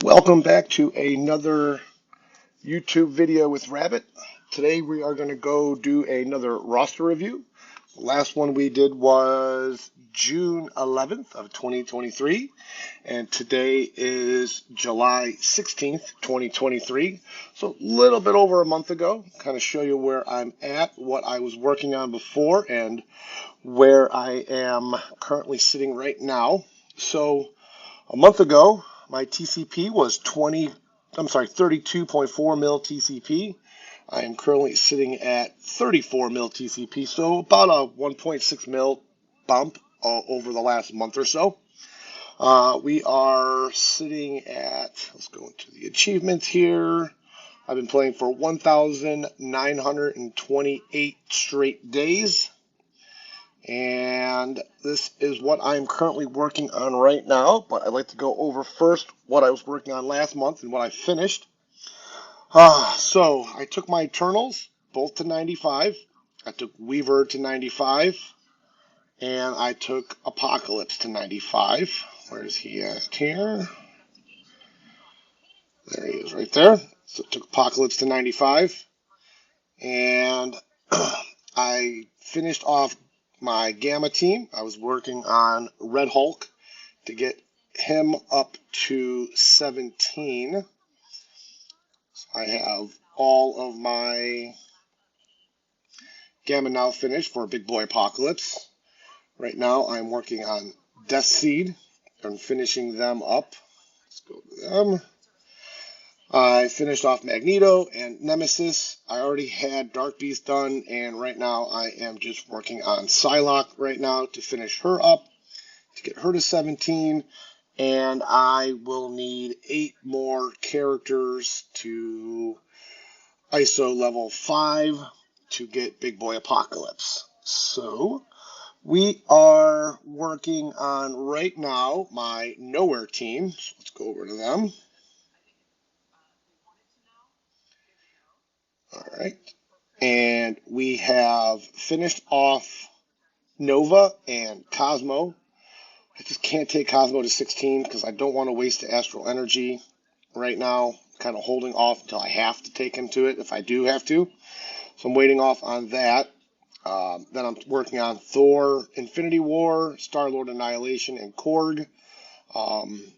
Welcome back to another YouTube video with Rabbit. Today we are going to go do another roster review. The last one we did was June 11th of 2023, and today is July 16th, 2023. So a little bit over a month ago, kind of show you where I'm at, what I was working on before, and where I am currently sitting right now. So a month ago, my TCP was 32.4 mil TCP. I am currently sitting at 34 mil TCP, so about a 1.6 mil bump over the last month or so. We are sitting at, let's go into the achievements here. I've been playing for 1,928 straight days. And this is what I'm currently working on right now, but I'd like to go over first what I was working on last month and what I finished. So I took my Eternals both to 95, I took Weaver to 95, and I took Apocalypse to 95. Where's he at here? There he is right there. So I took Apocalypse to 95, and I finished off my Gamma team. I was working on Red Hulk to get him up to 17. So I have all of my Gamma now finished for Big Boy Apocalypse. Right now I'm working on Death Seed and finishing them up. Let's go to them. I finished off Magneto and Nemesis. I already had Dark Beast done, and right now I am just working on Psylocke right now to finish her up, to get her to 17, and I will need 8 more characters to ISO level 5 to get Big Boy Apocalypse. So we are working on right now my Nowhere team. So let's go over to them. All right. And we have finished off Nova and Cosmo. I just can't take Cosmo to 16 because I don't want to waste the astral energy right now. Kind of holding off until I have to take him to it if I do have to. So I'm waiting off on that. Then I'm working on Thor, Infinity War, Star-Lord Annihilation, and Korg. I'm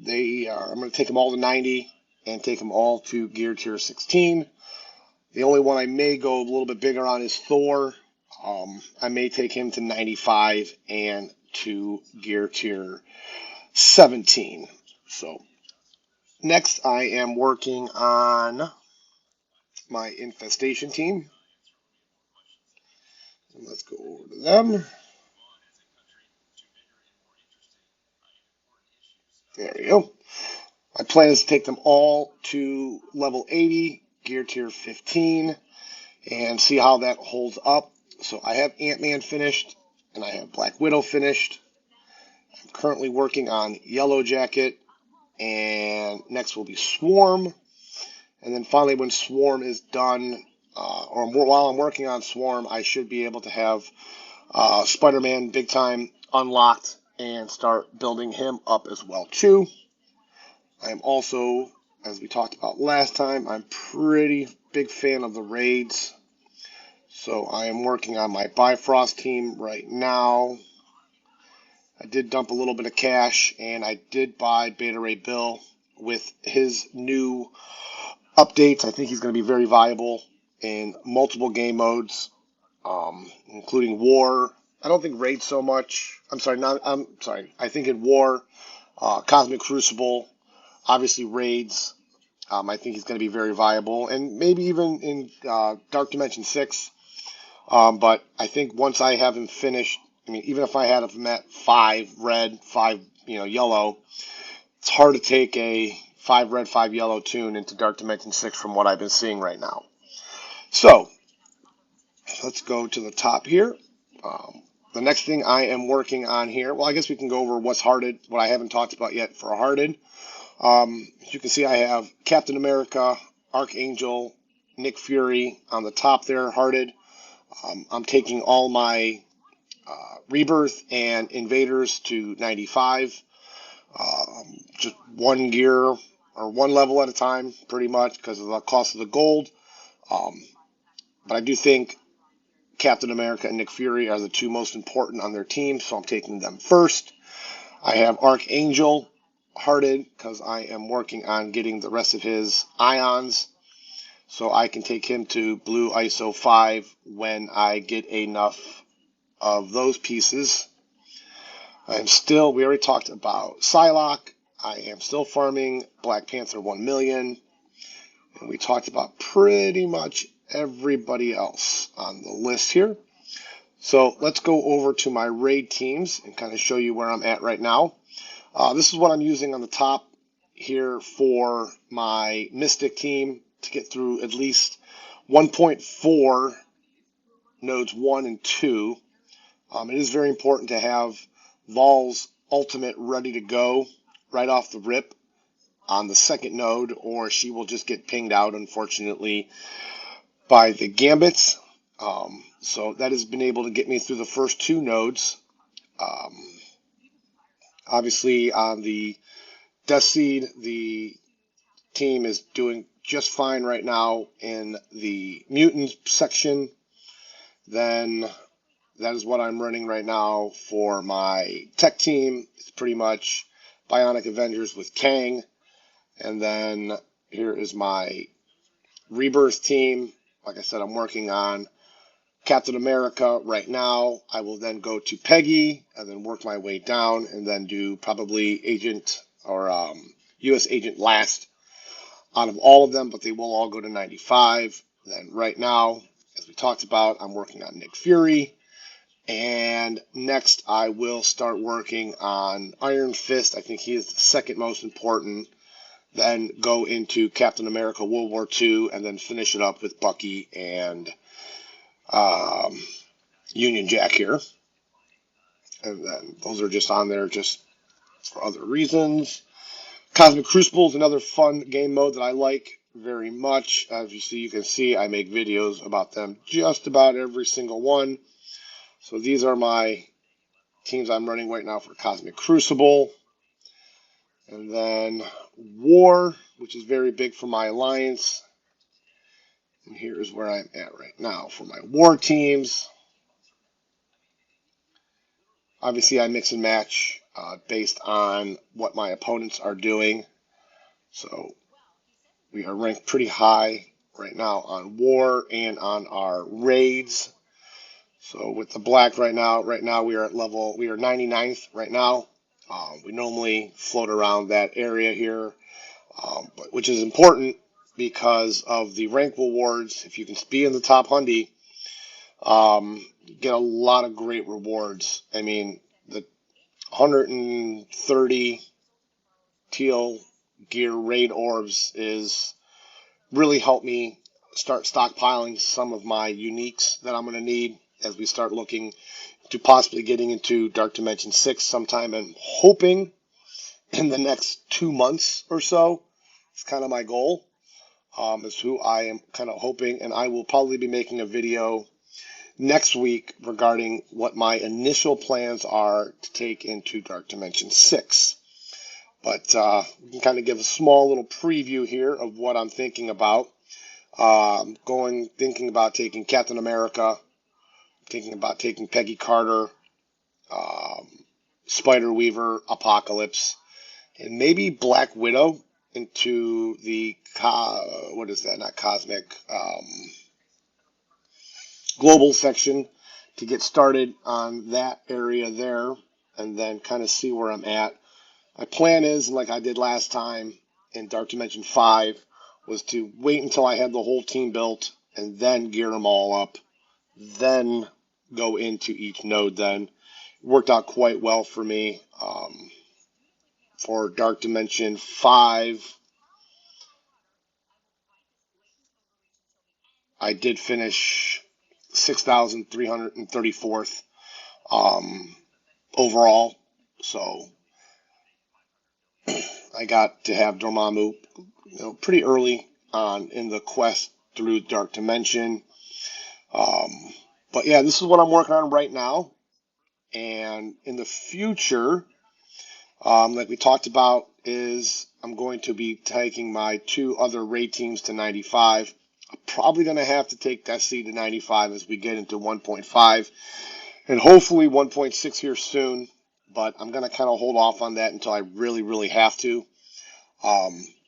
going to take them all to 90 and take them all to Gear Tier 16. The only one I may go a little bit bigger on is Thor. I may take him to 95 and to Gear Tier 17. So next I am working on my Infestation team. And let's go over to them. There we go. My plan is to take them all to level 80, Gear Tier 15, and see how that holds up. So I have Ant-Man finished, and I have Black Widow finished. I'm currently working on Yellow Jacket, and next will be Swarm. And then finally, when Swarm is done, while I'm working on Swarm, I should be able to have Spider-Man Big Time unlocked and start building him up as well too. I am also, as we talked about last time, I'm pretty big fan of the raids. So I am working on my Bifrost team right now. I did dump a little bit of cash, and I did buy Beta Ray Bill with his new updates. I think he's going to be very viable in multiple game modes, including War. I don't think Raid so much. I think in War, Cosmic Crucible, obviously Raids. I think he's going to be very viable, and maybe even in Dark Dimension 6. But I think once I have him finished, even if I had him at 5 red, 5 yellow, it's hard to take a 5 red, 5 yellow tune into Dark Dimension 6 from what I've been seeing right now. So let's go to the top here. The next thing I am working on here, well, I guess we can go over what's hearted, what I haven't talked about yet for hearted. As you can see, I have Captain America, Archangel, Nick Fury on the top there, hearted. I'm taking all my Rebirth and Invaders to 95. Just one gear or one level at a time, pretty much, because of the cost of the gold. Um, but I do think Captain America and Nick Fury are the two most important on their team, so I'm taking them first. I have Archangel hearted because I am working on getting the rest of his ions so I can take him to blue ISO 5 when I get enough of those pieces. We already talked about Psylocke. I am still farming Black Panther 1 million. And we talked about pretty much everybody else on the list here. So let's go over to my raid teams and kind of show you where I'm at right now. This is what I'm using on the top here for my Mystic team to get through at least 1.4 nodes 1 and 2. It is very important to have Vol's ultimate ready to go right off the rip on the second node, or she will just get pinged out, unfortunately, by the Gambits. So that has been able to get me through the first 2 nodes. Obviously, on the Death Seed, the team is doing just fine right now in the Mutant section. Then that is what I'm running right now for my tech team. It's pretty much Bionic Avengers with Kang. And then here is my Rebirth team. Like I said, I'm working on Captain America right now. I will then go to Peggy and then work my way down and then do probably Agent or U.S. Agent last out of all of them, but they will all go to 95. Then right now, as we talked about, I'm working on Nick Fury. And next, I will start working on Iron Fist. I think he is the second most important. Then go into Captain America World War II, and then finish it up with Bucky and Union Jack here. And then those are just on there just for other reasons. Cosmic Crucible is another fun game mode that I like very much. As you can see, I make videos about them just about every single one. So these are my teams I'm running right now for Cosmic Crucible. And then War, which is very big for my alliance. And here is where I'm at right now for my War teams. Obviously, I mix and match based on what my opponents are doing. So we are ranked pretty high right now on War and on our raids. So with the black right now we are 99th right now. We normally float around that area here, which is important because of the rank rewards. If you can be in the top 100, you get a lot of great rewards. I mean, the 130 teal gear raid orbs is really helped me start stockpiling some of my uniques that I'm going to need as we start looking to possibly getting into Dark Dimension 6 sometime, and hoping in the next 2 months or so. It's kind of my goal, is who I am kind of hoping, and I will probably be making a video next week regarding what my initial plans are to take into Dark Dimension 6. But we can kind of give a small little preview here of what I'm thinking about. Thinking about taking Captain America, thinking about taking Peggy Carter, Spider-Weaver, Apocalypse, and maybe Black Widow into the, what is that, not Cosmic, Global section to get started on that area there, and then kind of see where I'm at. My plan is, like I did last time in Dark Dimension 5, was to wait until I had the whole team built and then gear them all up, then go into each node then. It worked out quite well for me. For Dark Dimension 5, I did finish 6,334th overall. So I got to have Dormammu, pretty early on in the quest through Dark Dimension. But yeah, this is what I'm working on right now. And in the future, like we talked about, is I'm going to be taking my 2 other raid teams to 95. I'm probably going to have to take Destiny to 95 as we get into 1.5 and hopefully 1.6 here soon. But I'm going to kind of hold off on that until I really, really have to.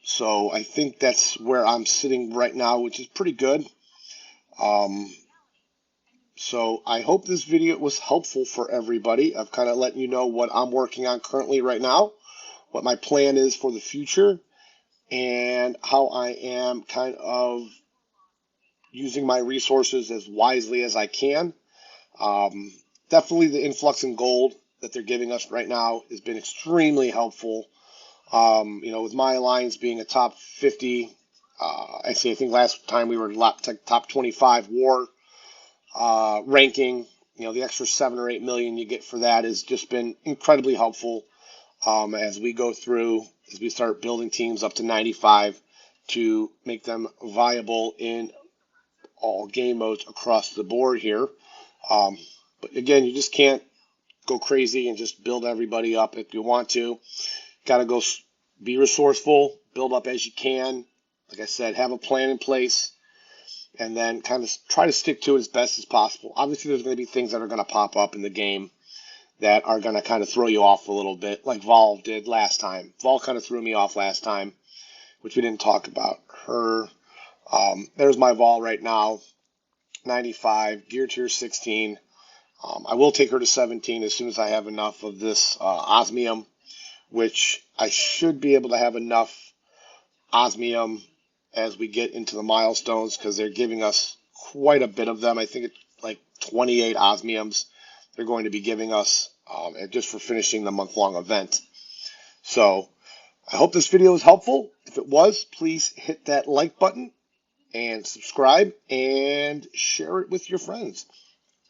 So I think that's where I'm sitting right now, which is pretty good. So I hope this video was helpful for everybody. I've kind of let you know what I'm working on currently right now, what my plan is for the future, and how I am kind of using my resources as wisely as I can. Um, Definitely the influx in gold that they're giving us right now has been extremely helpful. With my alliance being a top 50, actually I think last time we were top 25 war ranking. The extra 7 or 8 million you get for that has just been incredibly helpful as we go through, as we start building teams up to 95 to make them viable in all game modes across the board here. But again, you just can't go crazy and just build everybody up if you want to. Got to go be resourceful, build up as you can. Like I said, have a plan in place, and then kind of try to stick to it as best as possible. Obviously, there's going to be things that are going to pop up in the game that are going to kind of throw you off a little bit, like Vol did last time. Vol kind of threw me off last time, which we didn't talk about her. There's my Vol right now, 95, gear tier 16. I will take her to 17 as soon as I have enough of this osmium, which I should be able to have enough osmium as we get into the milestones because they're giving us quite a bit of them. I think it's like 28 osmiums they're going to be giving us just for finishing the month-long event. So I hope this video was helpful. If it was, please hit that like button and subscribe and share it with your friends.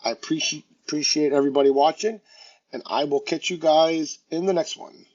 I appreciate everybody watching, and I will catch you guys in the next one.